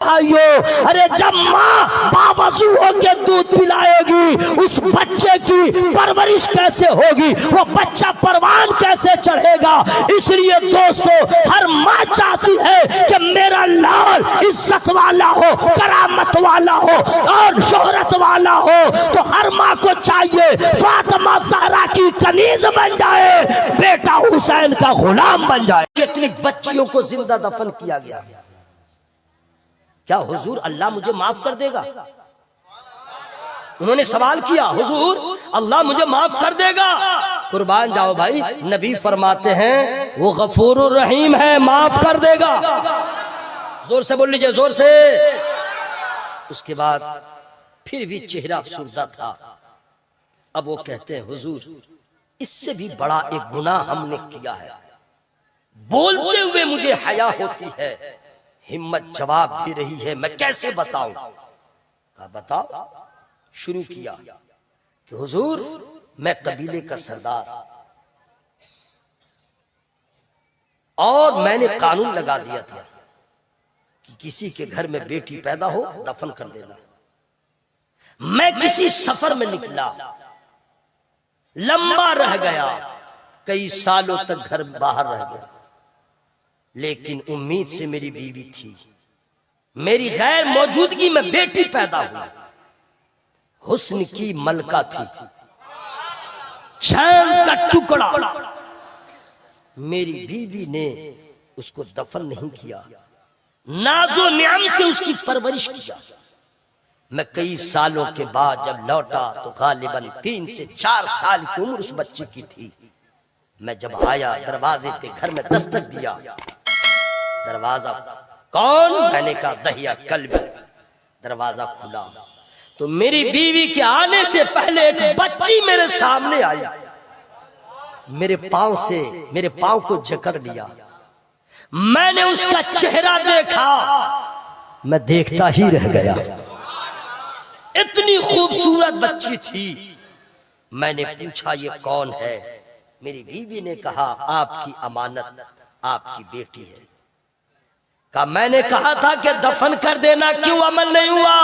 भाइयों, अरे जब माँ बावजू होकर दूध पिलाएगी उस बच्चे की परवरिश कैसे होगी, वो बच्चा परवान कैसे चढ़ेगा। इसलिए दोस्तों, हर माँ चाहती है कि मेरा लाल इज्जत वाला हो, करामत वाला हो और शोहरत वाला हो। तो हर माँ को चाहिए फातिमा ज़हरा की कनीज बन जाए, बेटा हुसैन का गुलाम बन जाए। कितनी बच्चियों को जिंदा दफन किया गया। क्या हुजूर अल्लाह मुझे माफ कर देगा? उन्होंने सवाल किया, हुजूर अल्लाह मुझे माफ कर देगा? कुर्बान जाओ भाई, नबी फरमाते हैं वो गफूरुर रहीम है, माफ कर देगा। जोर से बोल लीजिए, जोर से। उसके बाद फिर भी चेहरा अफसुर्दा था। अब वो कहते हैं, हुजूर इससे भी बड़ा एक गुनाह हमने किया है, बोलते हुए मुझे हया होती है। हिम्मत जवाब दे रही है, मैं कैसे बताऊं? कहा बताओ। शुरू किया कि हुजूर मैं कबीले का सरदार और मैंने कानून लगा दिया था कि किसी के घर में बेटी पैदा हो दफन कर देना। मैं किसी सफर में निकला, लंबा रह गया, कई सालों तक घर बाहर रह गया, लेकिन उम्मीद से मेरी बीवी थी। मेरी गैर मौजूदगी में बेटी पैदा हुई, हुस्न की मलका थी, शान का टुकड़ा। मेरी बीवी ने उसको दफन नहीं किया, नाजो न्याम से उसकी परवरिश किया। मैं कई सालों के बाद जब लौटा तो गालिबन 3 से 4 साल की उम्र उस बच्चे की थी। मैं जब आया, दरवाजे पे घर में दस्तक दिया। दरवाजा कौन? मैंने कहा दहिया कल्बी। दरवाजा खुला तो मेरी बीवी के आने से पहले एक बच्ची मेरे सामने आई। मेरे पांव को जकड़ लिया। मैंने उसका चेहरा देखा, मैं देखता ही रह गया। इतनी खूबसूरत बच्ची थी। मैंने पूछा ये कौन है? मेरी बीवी ने कहा आपकी अमानत, आपकी बेटी है। कहा मैंने कहा था कि दफन कर देना, क्यों अमल नहीं हुआ?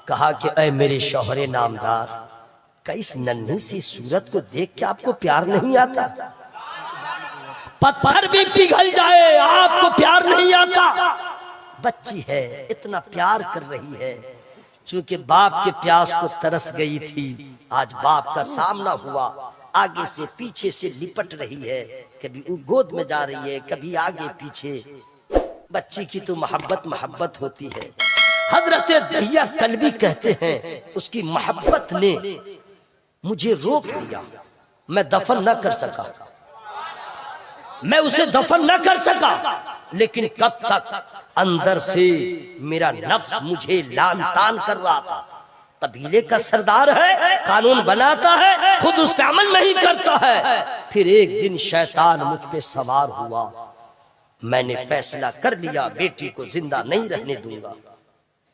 कहा कि ऐ मेरे शौहरे नामदार, क्या इस नन्ही सी सूरत को देख के आपको प्यार नहीं आता? पत्थर भी पिघल जाए आपको प्यार नहीं आता? बच्ची है, इतना प्यार कर रही है। चूंकि बाप के प्यास को तरस गई थी, आज बाप का सामना हुआ, आगे से पीछे से लिपट रही है, कभी गोद में जा रही है, कभी आगे पीछे। बच्ची की तो मोहब्बत होती है। हजरत दहिया कल्बी कहते हैं उसकी मोहब्बत ने मुझे रोक दिया, मैं दफन न कर सका, मैं उसे दफन न कर सका। लेकिन कब तक? अंदर से मेरा नफ्स मुझे लान तान कर रहा था। कबीले का सरदार है, कानून बनाता है, खुद उस पे अमल नहीं करता है। फिर एक दिन शैतान मुझ पे सवार हुआ। मैंने फैसला कर लिया बेटी को जिंदा नहीं रहने दूंगा।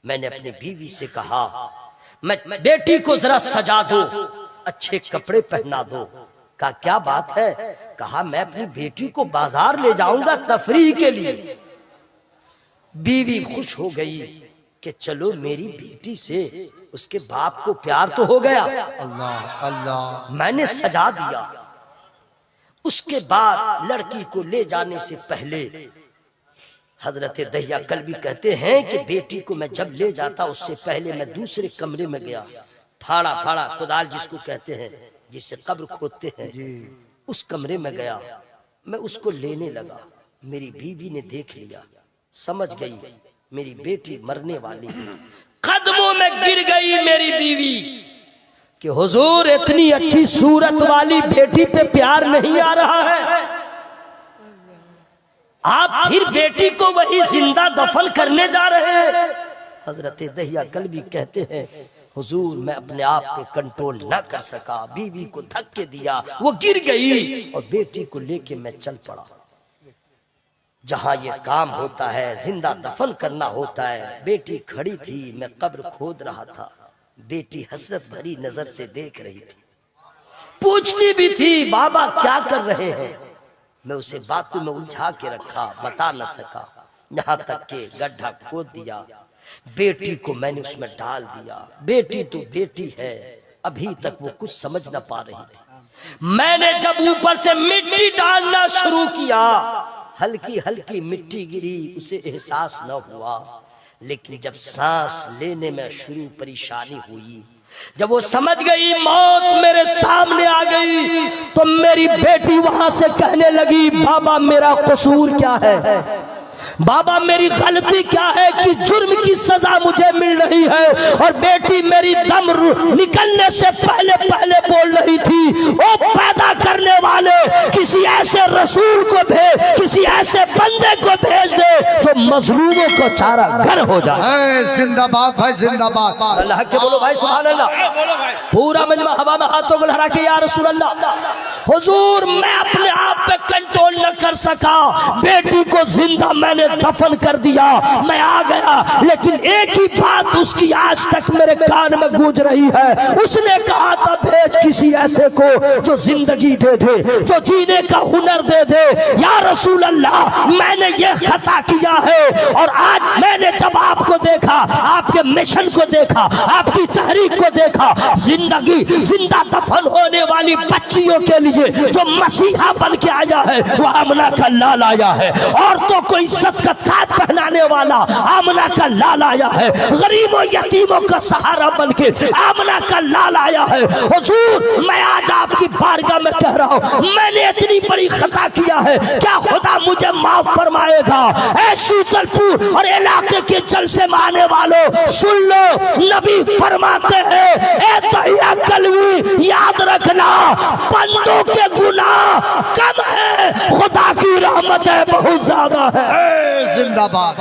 मैंने अपनी बीवी से कहा मैं बेटी को जरा सजा दो, अच्छे कपड़े पहना दो। कहा क्या बात है? कहा मैं अपनी बेटी को बाजार ले जाऊंगा तफरीह के लिए। बीवी खुश हो गई कि चलो मेरी बेटी से उसके बाप को प्यार तो हो गया। अल्लाह अल्लाह। मैंने सजा दिया। उसके बाद लड़की को ले जाने से पहले हजरत दहिया कल्बी कहते हैं कि बेटी को मैं जब ले जाता उससे पहले मैं दूसरे कमरे में गया। फाड़ा कुदाल जिसको कहते हैं, जिससे कब्र खोदते हैं, उस कमरे में गया। मैं उसको लेने लगा। मेरी बीवी ने देख लिया, समझ गई मेरी बेटी मरने वाली है। कदमों में गिर गई मेरी बीवी कि हुजूर इतनी अच्छी सूरत वाली बेटी पे प्यार नहीं आ रहा है, आप फिर बेटी को वही जिंदा दफन करने जा रहे हैं। हजरत दहिया कल्बी कहते हैं हुजूर मैं अपने आप पे कंट्रोल न कर सका, बीवी को धक्के दिया, वो गिर गई और बेटी को लेके मैं चल पड़ा। जहां ये काम होता है, जिंदा दफन करना होता है। बेटी खड़ी थी, मैं कब्र खोद रहा था। बेटी हसरत भरी नजर से देख रही थी, पूछती भी थी बाबा क्या कर रहे हैं। मैं उसे बातों में उलझा के रखा, बता न सका। यहाँ तक के गड्ढा खोद दिया, बेटी को मैंने उसमें डाल दिया। बेटी तो बेटी है, अभी तक वो कुछ समझ ना पा रही थी। मैंने जब ऊपर से मिट्टी डालना शुरू किया, हल्की हल्की मिट्टी गिरी, उसे एहसास न हुआ। लेकिन जब सांस लेने में शुरू परेशानी हुई, जब वो समझ गई मौत मेरे सामने आ गई, तो मेरी बेटी वहां से कहने लगी, बाबा मेरा कसूर क्या है, बाबा मेरी गलती क्या है कि जुर्म की सजा मुझे मिल रही है। और बेटी मेरी दम निकलने से पहले पहले बोल रही थी, ओ पैदा करने वाले किसी ऐसे रसूल को भेज, किसी ऐसे बंदे को भेज दे जो मजलूमों को चारा घर हो जाए। जिंदाबाद भाई, जिंदाबाद। अल्लाह के बोलो भाई, सुभान अल्लाह। पूरा मजमा हवा में हाथों को लहरा के या रसूल अल्लाह। हुजूर मैं अपने आप पे कंट्रोल न कर सका, बेटी को जिंदा मैंने दफन कर दिया, मैं आ गया। लेकिन एक ही बात उसकी आज तक मेरे कान में गूंज रही है, उसने कहा था भेज किसी ऐसे को जो जिंदगी दे दे, जो जीने का हुनर दे दे। या रसूल अल्लाह मैंने ये खता किया है, और आज मैंने जब आपको देखा, आपके मिशन को देखा, आपकी तहरीक को देखा, जिंदगी जिंदा दफन होने वाली बच्चियों के लिए जो मसीहा बन के आया है वो आमना का लाल आया है। औरतों को इज्जत का ताज पहनाने वाला आमना का लाल आया है। गरीबों यतीमों का सहारा बन के आमना का लाल आया है। हुजूर मैं आज आपकी बारगाह में कह रहा हूँ, मैंने इतनी बड़ी खता किया है, क्या खुदा मुझे माफ फरमाएगा? ऐ शीतलपुर और इलाके के जलसे में आने वालों सुन लो, नबी फरमाते हैं, ए तहिया कलवी याद रखना, बंदों के गुनाह कम है, खुदा की रहमत है बहुत ज्यादा है। जिंदाबाद।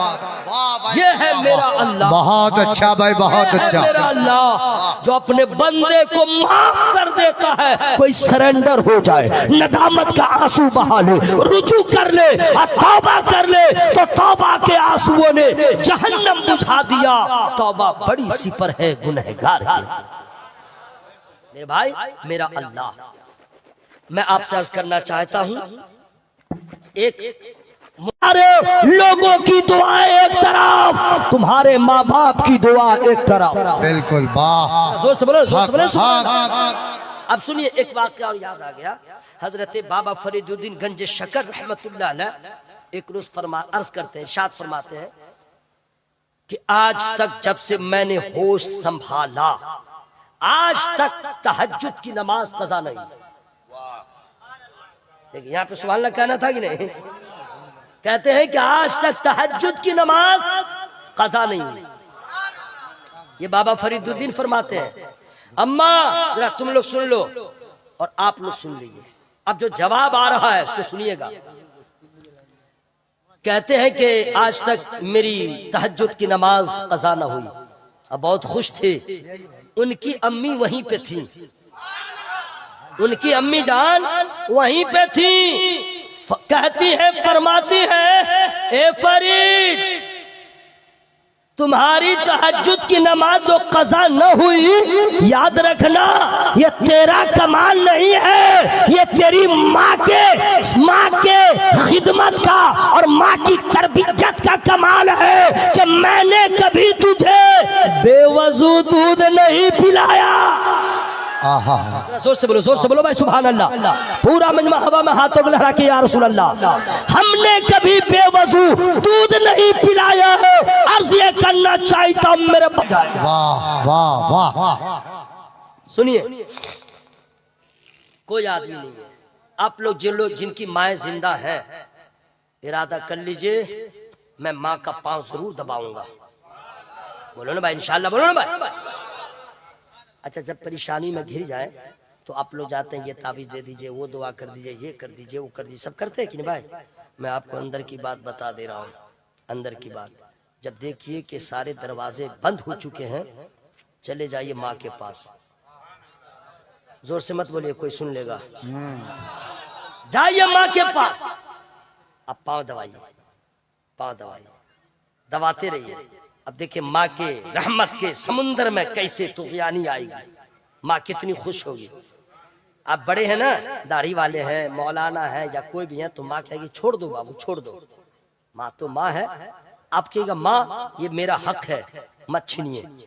ये है मेरा अल्लाह, बहुत अच्छा भाई, बहुत अच्छा। मेरा अल्लाह जो अपने बंदे को माफ कर देता है। कोई सरेंडर हो जाए, नदामत का आंसू बहा ले, रुजू कर ले, तौबा कर ले, तो तौबा के आंसुओं ने जहन्नम बुझा दिया। तौबा बड़ी सिपर है गुनहगार की। मेरे भाई मेरा अल्लाह, मैं आपसे अर्ज करना चाहता हूं, एक तुम्हारे लोगों की दुआ एक तरफ, तुम्हारे माँ बाप की दुआ एक तरफ। बिल्कुल, वाह, जोर से बोलो, जोर से बोलो। अब सुनिए एक वाकया और याद आ गया। हजरत बाबा फरीदुद्दीन गंज शकर रहमतुल्लाह अलैह एक रोज अर्ज करते हैं, इरशाद फरमाते हैं कि आज तक जब से मैंने होश संभाला, आज तक तहज्जुद की नमाज कज़ा नहीं। देखिए यहाँ पे सुभान अल्लाह कहना था कि नहीं? कहते हैं कि आज तक तहज्जुद की नमाज कज़ा नहीं हुई। ये बाबा फरीदुद्दीन फरमाते हैं। अम्मा जरा तुम लोग सुन लो और आप लोग सुन लीजिए। अब जो जवाब आ रहा है उसको सुनिएगा। कहते हैं कि आज तक मेरी तहज्जुद की नमाज कज़ा न हुई। अब बहुत खुश थे, उनकी अम्मी वहीं पे थी, उनकी अम्मी जान वहीं पे थी। कहती है, फरमाती है, ए फरीद तुम्हारी तहज्जुद की नमाज जो कज़ा न हुई, याद रखना ये तेरा कमाल नहीं है, ये तेरी माँ के खिदमत का और माँ की तरबियत का कमाल है कि मैंने कभी तुझे बेवजू दूध नहीं पिलाया। जोर से बोलो, जोर से बोलो भाई, सुभान अल्लाह। पूरा मजमा हवा में हाथों को लहरा के या रसूल अल्लाह, हमने कभी बेवजू दूध नहीं पिलाया है। अर्ज ये करना चाहता हूं मेरे बजाय। वाह वाह वाह। सुनिए, कोई आदमी नहीं है, आप लोग जिनकी माएँ जिंदा है, इरादा कर लीजिए मैं माँ का पांव जरूर दबाऊंगा। बोलो ना भाई, इंशाल्लाह बोलो ना भाई। अच्छा, जब परेशानी में घिर जाए तो आप लोग जाते हैं, ये ताबीज दे दीजिए, वो दुआ कर दीजिए, ये कर दीजिए, वो कर दीजिए, सब करते हैं कि नहीं भाई? मैं आपको अंदर की बात बता दे रहा हूँ, अंदर की बात। जब देखिए कि सारे दरवाजे बंद हो चुके हैं, चले जाइए माँ के पास। जोर से मत बोलिए, कोई सुन लेगा। जाइए माँ के पास, अब पाँव दबाइए, पाँव दबाइए, दबाते रहिए। अब देखिए माँ के रहमत के समुंदर में कैसे तुग़यानी आएगी, माँ कितनी खुश होगी। आप बड़े हैं ना, दाढ़ी वाले हैं, मौलाना है या कोई भी है, तो माँ कहेगी छोड़ दो बाबू, छोड़ दो, माँ तो माँ है। आप कहेगा माँ ये मेरा हक है, मत छीनिए।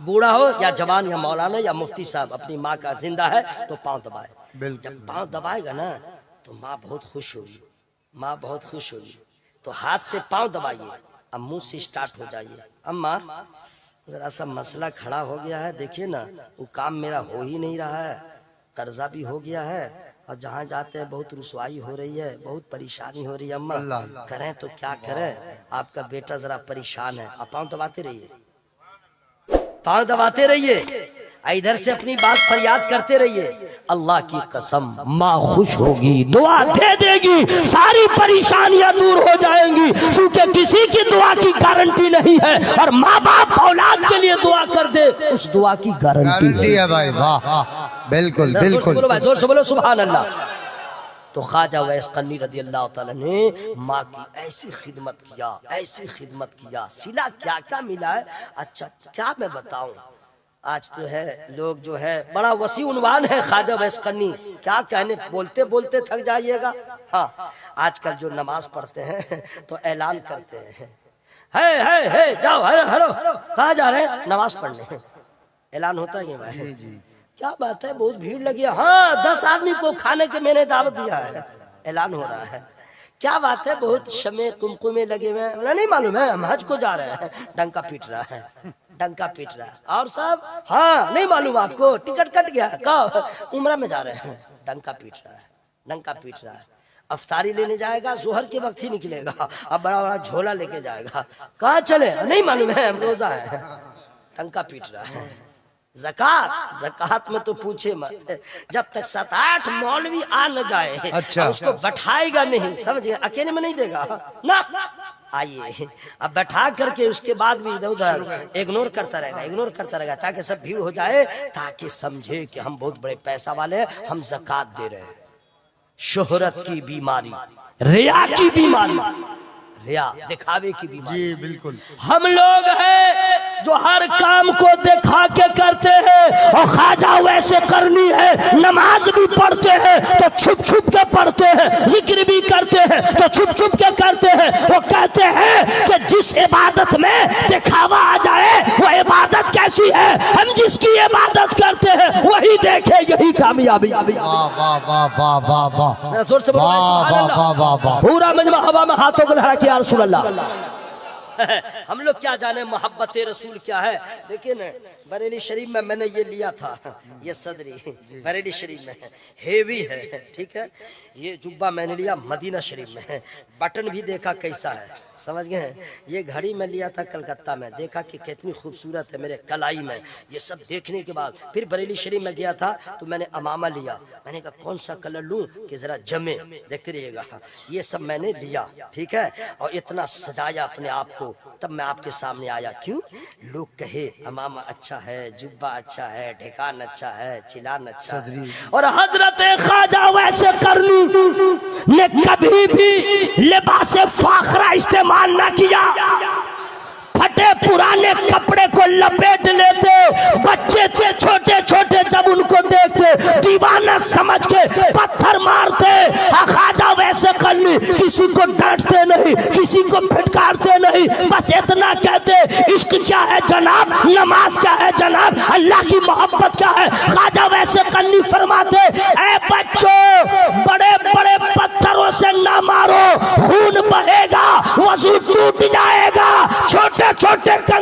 बूढ़ा हो या जवान या मौलाना या मुफ्ती साहब, अपनी माँ का जिंदा है तो पांव दबाए। जब पांव दबाएगा ना तो माँ बहुत खुश होगी, माँ बहुत खुश होगी। तो हाथ से पांव दबाइए, अब मुंह से स्टार्ट हो जाइए। अम्मा जरा सा मसला खड़ा हो गया है, देखिए ना वो काम मेरा हो ही नहीं रहा है, कर्जा भी हो गया है और जहाँ जाते हैं बहुत रुसवाई हो रही है, बहुत परेशानी हो रही है। अम्मा करें तो क्या करें, आपका बेटा जरा परेशान है। आप पाँव दबाते रहिए, पाँव दबाते रहिए, इधर से अपनी बात फरियाद करते रहिए। अल्लाह की कसम माँ खुश होगी, दुआ दे देगी, सारी परेशानियां दूर हो जाएंगी, क्योंकि किसी की दुआ की गारंटी नहीं है। और माँ बाप औलाद के लिए दुआ कर दे, उस दुआ की गारंटी है भाई। वाह, बिल्कुल बिल्कुल। जोर से बोलो सुभान अल्लाह। तो ख्वाजा उवैस क़रनी रज़ी अल्लाह ताला ने माँ की ऐसी खिदमत किया, ऐसी खिदमत किया, सिला क्या क्या मिला है। अच्छा क्या मैं बताऊं, आज तो है लोग जो है बड़ा वसी उन्वान है ख्वाजा उवैस क़रनी, क्या कहने, बोलते बोलते थक जाइएगा। हाँ आजकल जो नमाज पढ़ते हैं तो ऐलान करते हैं, है जाओ, हेलो कहाँ जा रहे हैं, नमाज पढ़ने। ऐलान होता है भाई, क्या बात है, बहुत भीड़ लगी है। हाँ 10 आदमी को खाने के मैंने दावत दिया है, ऐलान हो रहा है। क्या बात है, बहुत शमे कुमकुमे लगे हुए हैं, नहीं मालूम है, हम हज को जा रहे हैं। डंका पीट रहा है, डंका पीट रहा है। और साहब हाँ नहीं मालूम आपको, टिकट कट गया, कब उम्रा में जा रहे हैं। डंका पीट रहा है, डंका पीट रहा है। अफ्तारी लेने जाएगा, जोहर के वक्त ही निकलेगा, अब बड़ा बड़ा झोला लेके जाएगा। कहाँ चले, नहीं मालूम है, हम रोजा है। डंका पीट रहा है। ज़कात में तो पूछे मत, जब तक 7-8 मौलवी आ न जाए, अच्छा उसको बैठाएगा नहीं, समझिए, अकेले में नहीं देगा ना। आइए अब बैठा करके उसके बाद भी इधर उधर इग्नोर करता रहेगा, ताकि सब भीड़ हो जाए, ताकि समझे कि हम बहुत बड़े पैसा वाले हैं, हम ज़कात दे रहे हैं। शोहरत की बीमारी, रिया की बीमारी, रिया दिखावे की बीमारी। जी बिल्कुल। हम लोग हैं जो हर काम को दिखा के करते हैं, और ख्वाजा वैसे करनी है, नमाज भी पढ़ते हैं तो छुप छुप के पढ़ते हैं, जिक्र भी करते हैं तो छुप छुप के करते हैं। वो कहते हैं कि जिस इबादत में दिखावा आ जाए वो इबादत कैसी है, हम जिसकी इबादत करते हैं वही देखे, यही कामयाबी। जोर से बोलो, पूरा मजमा हवा में हाथों को लहरा के रसूल अल्लाह। हम लोग क्या जाने मोहब्बत रसूल क्या है। देखिए ना बरेली शरीफ में मैंने ये लिया था, ये सदरी बरेली शरीफ में है, हेवी है, ठीक है। ये जुब्बा मैंने लिया मदीना शरीफ में है, बटन भी देखा कैसा है, समझ गए। ये घड़ी में लिया था कलकत्ता में, देखा कि कितनी खूबसूरत है मेरे कलाई में। ये सब देखने के बाद फिर बरेली शरीफ में गया था तो मैंने अमामा लिया, मैंने कहा कौन सा कलर लूं कि जरा जमे, देखते रहिएगा। ये सब मैंने लिया, ठीक है, और इतना सजाया अपने आप को, तब मैं आपके सामने आया। क्यों लोग कहे अमामा अच्छा है, जुब्बा अच्छा है, ढेकान अच्छा है, चिलान अच्छा है। और हजरत ख्वाजा वैसे करनी ने कभी भी लिबास फाखरा इस्तेमाल न किया। फटे पुराने कपड़े को लपेट लेते, बच्चे थे छोटे छोटे, जब उनको देखते दीवाना समझ के पत्थर मारते। ख्वाजा वैसे करनी किसी को डांटते नहीं, किसी को फटकारते नहीं, बस इतना कहते इश्क क्या है जनाब, नमाज क्या है जनाब, अल्लाह की मोहब्बत क्या है। ख्वाजा वैसे करनी फरमाते, ऐ बच्चों बड़े बड़े पत्थरों से ना मारो, खून बहेगा, वजू टूट जाएगा, छोटे छोटे